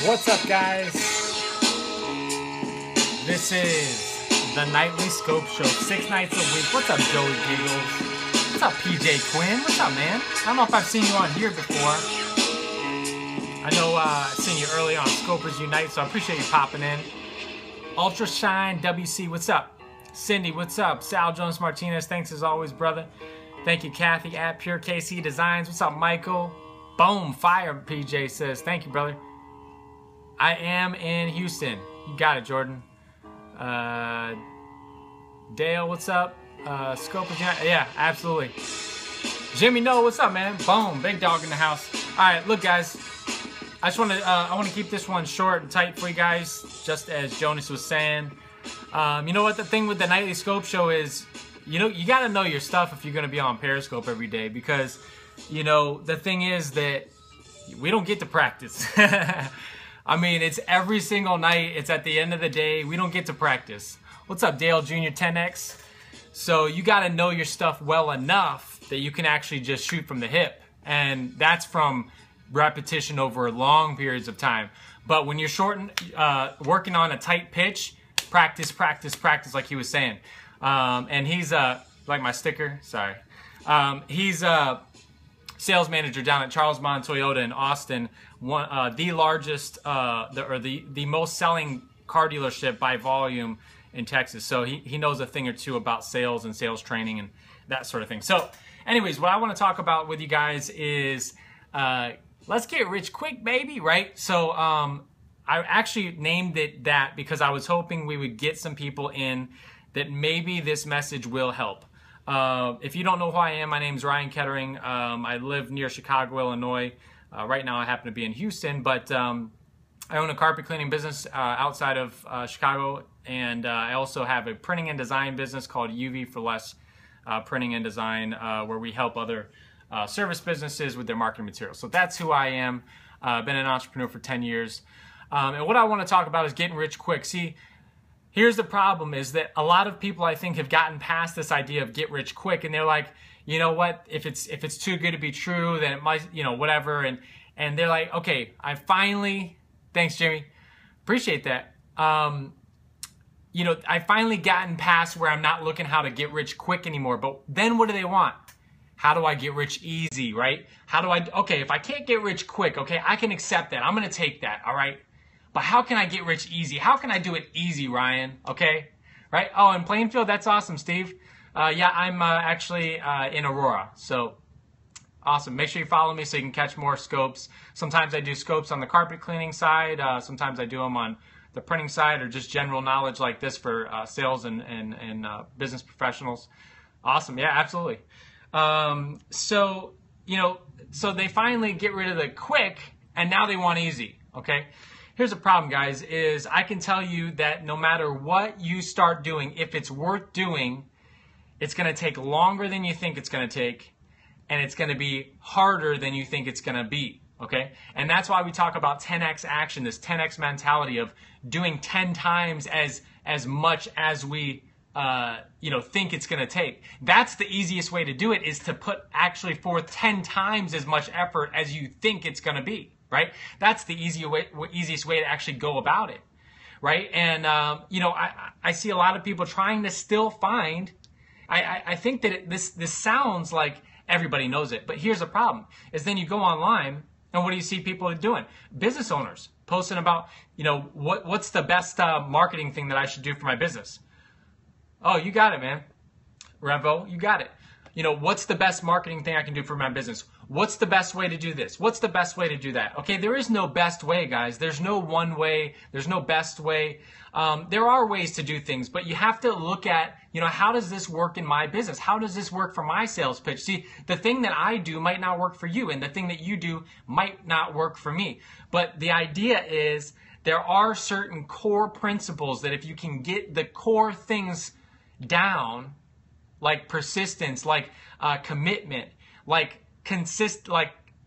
What's up, guys? This is the Nightly Scope Show, 6 nights a week. What's up, Joey Giggles? What's up, PJ Quinn? What's up, man? I don't know if I've seen you on here before. I know I've seen you early on Scopers Unite, so I appreciate you popping in. Ultra Shine WC, what's up? Cindy, what's up? Sal Jones Martinez, thanks as always, brother. Thank you, Kathy at Pure KC Designs. What's up, Michael? Boom, fire, PJ says. Thank you, brother. I am in Houston. You got it, Jordan. Dale, what's up? Scopers Unite. Yeah, absolutely. Jimmy, no, what's up, man? Boom, big dog in the house. All right, look, guys. I just want to I want to keep this one short and tight for you guys, just as Jonas was saying. You know what the thing with the Nightly Scope Show is, you got to know your stuff if you're going to be on Periscope every day, because, the thing is that we don't get to practice. I mean, it's every single night. It's at the end of the day. We don't get to practice. What's up, Dale Jr. 10X? So you got to know your stuff well enough that you can actually just shoot from the hip. And that's from repetition over long periods of time. But when you're working on a tight pitch, practice, practice, practice, like he was saying. And he's, like my sticker, sorry. He's a sales manager down at Charles Bond Toyota in Austin, the largest, the most selling car dealership by volume in Texas. So he knows a thing or two about sales and sales training and that sort of thing. So anyways, what I want to talk about with you guys is, let's get rich quick, baby, right? So I actually named it that because I was hoping we would get some people in that maybe this message will help. If you don't know who I am, my name is Ryan Kettering. I live near Chicago, Illinois. Right now I happen to be in Houston, but I own a carpet cleaning business outside of Chicago, and I also have a printing and design business called UV for Less Printing and Design, where we help other service businesses with their marketing materials. So that's who I am. I've been an entrepreneur for 10 years. And what I want to talk about is getting rich quick. See, here's the problem is that a lot of people, I think, have gotten past this idea of get rich quick, and they're like, you know what, if it's too good to be true, then it might, whatever. And they're like, okay, I finally, thanks, Jimmy, appreciate that. I finally gotten past where I'm not looking how to get rich quick anymore. But then what do they want? How do I get rich easy, right? Okay, if I can't get rich quick, okay, I can accept that. I'm going to take that, all right? But how can I get rich easy? How can I do it easy, Ryan? Okay, right? Oh, in Plainfield, that's awesome, Steve. Yeah, I'm actually in Aurora, so awesome. Make sure you follow me so you can catch more scopes. Sometimes I do scopes on the carpet cleaning side. Sometimes I do them on the printing side, or just general knowledge like this for sales and business professionals. Awesome, yeah, absolutely. So they finally get rid of the quick, and now they want easy, okay? Here's the problem, guys, is I can tell you that no matter what you start doing, if it's worth doing, it's going to take longer than you think it's going to take, and it's going to be harder than you think it's going to be, okay? And that's why we talk about 10x action, this 10x mentality of doing 10 times as much as we think it's going to take. That's the easiest way to do it, is to put actually forth 10 times as much effort as you think it's going to be, right? That's the easiest way to actually go about it, right? And, I see a lot of people trying to still find, I think that this sounds like everybody knows it, but here's the problem, is then you go online, and what do you see people doing? Business owners posting about, what's the best marketing thing that I should do for my business? Oh, you got it, man. Revo, you got it. What's the best marketing thing I can do for my business? What's the best way to do this? What's the best way to do that? Okay, there is no best way, guys. There's no one way. There's no best way. There are ways to do things, but you have to look at, how does this work in my business? How does this work for my sales pitch? See, the thing that I do might not work for you, and the thing that you do might not work for me. But the idea is there are certain core principles that if you can get the core things down, like persistence, like commitment, like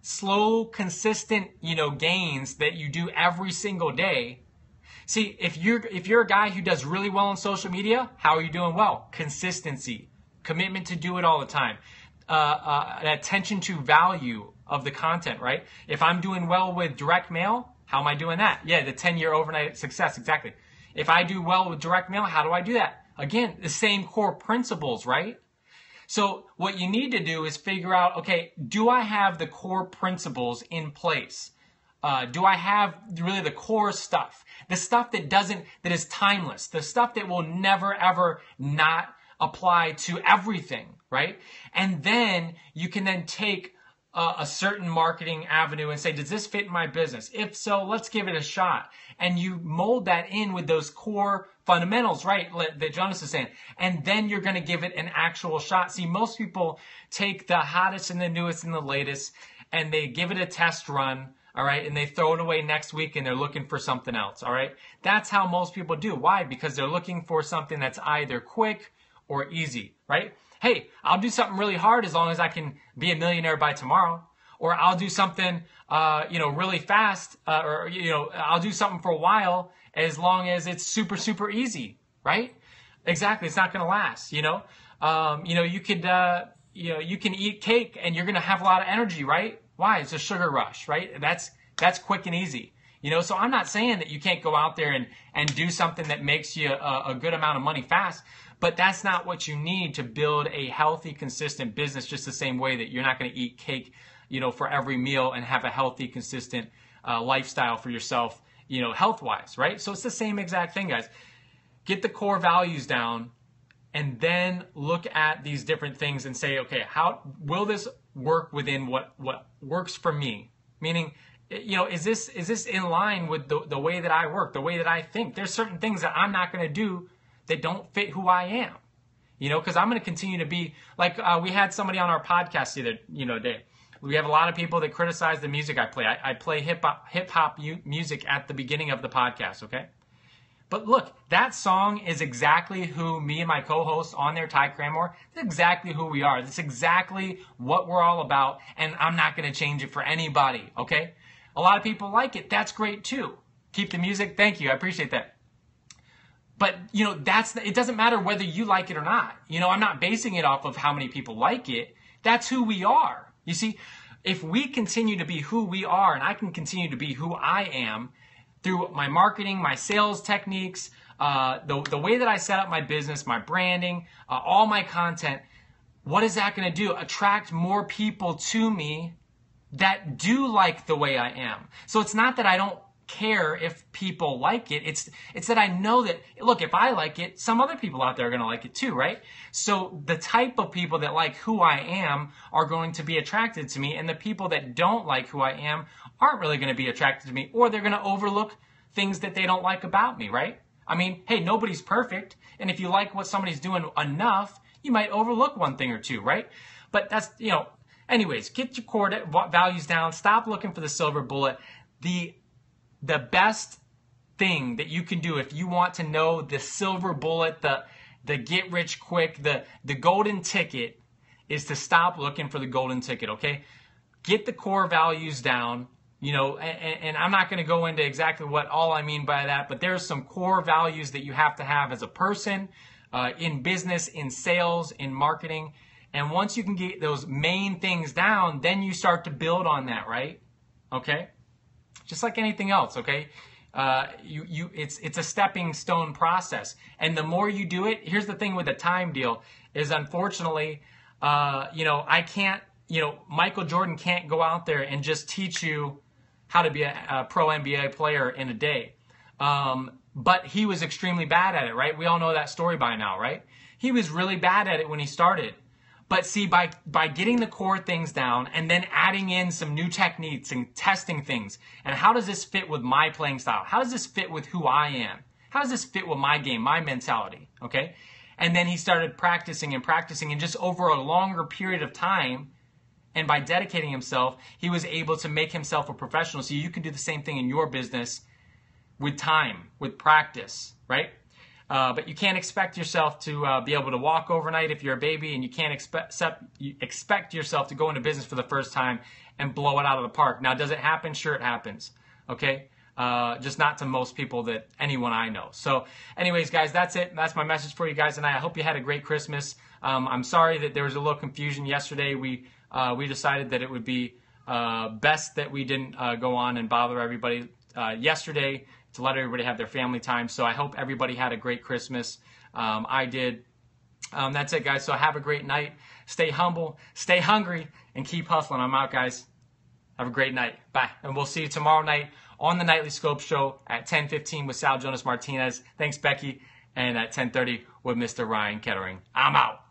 slow, consistent, gains that you do every single day. See, if you're a guy who does really well on social media, how are you doing well? Consistency, commitment to do it all the time, an attention to value of the content, right? If I'm doing well with direct mail, How am I doing that? Yeah, the 10-year overnight success, exactly. If I do well with direct mail, how do I do that? Again, the same core principles, right? So what you need to do is figure out, okay, do I have the core principles in place? Do I have really the core stuff? The stuff that is timeless, the stuff that will never ever not apply to everything, right? And then you can then take a certain marketing avenue and say, does this fit in my business? If so, let's give it a shot. And you mold that in with those core fundamentals, right, that Jonas is saying. And then you're going to give it an actual shot. See, most people take the hottest and the newest and the latest and they give it a test run, all right, and they throw it away next week and they're looking for something else, all right? That's how most people do. Why? Because they're looking for something that's either quick or easy, right? Hey, I'll do something really hard as long as I can be a millionaire by tomorrow. Or I'll do something, really fast, I'll do something for a while as long as it's super, super easy, right? Exactly. It's not going to last, you can eat cake and you're going to have a lot of energy, right? Why? It's a sugar rush, right? That's quick and easy. So I'm not saying that you can't go out there and do something that makes you a good amount of money fast, but that's not what you need to build a healthy, consistent business, just the same way that you're not going to eat cake, for every meal and have a healthy, consistent lifestyle for yourself, health-wise, right? So it's the same exact thing, guys. Get the core values down and then look at these different things and say, okay, how will this work within what works for me? Meaning, is this in line with the way that I work, the way that I think? There's certain things that I'm not going to do that don't fit who I am, because I'm going to continue to be like, we had somebody on our podcast the other, day. We have a lot of people that criticize the music I play. I play hip hop music at the beginning of the podcast. Okay. But look, that song is exactly who me and my co-host on there, Ty Cranmore, it's exactly who we are. It's exactly what we're all about. And I'm not going to change it for anybody. Okay. A lot of people like it. That's great too. Keep the music. Thank you. I appreciate that. But, it doesn't matter whether you like it or not. I'm not basing it off of how many people like it. That's who we are. You see, if we continue to be who we are and I can continue to be who I am through my marketing, my sales techniques, the way that I set up my business, my branding, all my content, what is that going to do? Attract more people to me that do like the way I am. So it's not that I don't care if people like it. It's that I know that, look, if I like it, some other people out there are going to like it too, right? So the type of people that like who I am are going to be attracted to me, and the people that don't like who I am aren't really going to be attracted to me, or they're going to overlook things that they don't like about me, right? I mean, hey, nobody's perfect, and if you like what somebody's doing enough, you might overlook one thing or two, right? But that's, anyways, get your core values down. Stop looking for the silver bullet. The best thing that you can do if you want to know the silver bullet, the get rich quick, the golden ticket, is to stop looking for the golden ticket, okay? Get the core values down, and I'm not going to go into exactly what all I mean by that, but there's some core values that you have to have as a person, in business, in sales, in marketing. And once you can get those main things down, then you start to build on that, right? Okay? Just like anything else, okay? It's a stepping stone process. And the more you do it, here's the thing with the time deal, is unfortunately, I can't, Michael Jordan can't go out there and just teach you how to be a pro NBA player in a day. But he was extremely bad at it, right? We all know that story by now, right? He was really bad at it when he started. But see, by getting the core things down and then adding in some new techniques and testing things, and how does this fit with my playing style? How does this fit with who I am? How does this fit with my game, my mentality? Okay? And then he started practicing and just over a longer period of time, and by dedicating himself, he was able to make himself a professional. So you can do the same thing in your business with time, with practice, right? But you can't expect yourself to be able to walk overnight if you're a baby, and you can't expect yourself to go into business for the first time and blow it out of the park. Now, does it happen? Sure, it happens. Okay? Just not to most people, anyone I know. So anyways, guys, that's it. That's my message for you guys tonight. I hope you had a great Christmas. I'm sorry that there was a little confusion yesterday. We decided that it would be best that we didn't go on and bother everybody yesterday to let everybody have their family time. So I hope everybody had a great Christmas. I did. That's it, guys. So have a great night. Stay humble, stay hungry, and keep hustling. I'm out, guys. Have a great night. Bye. And we'll see you tomorrow night on the Nightly Scope Show at 10:15 with Sal Jonas Martinez. Thanks, Becky. And at 10:30 with Mr. Ryan Kettering. I'm out.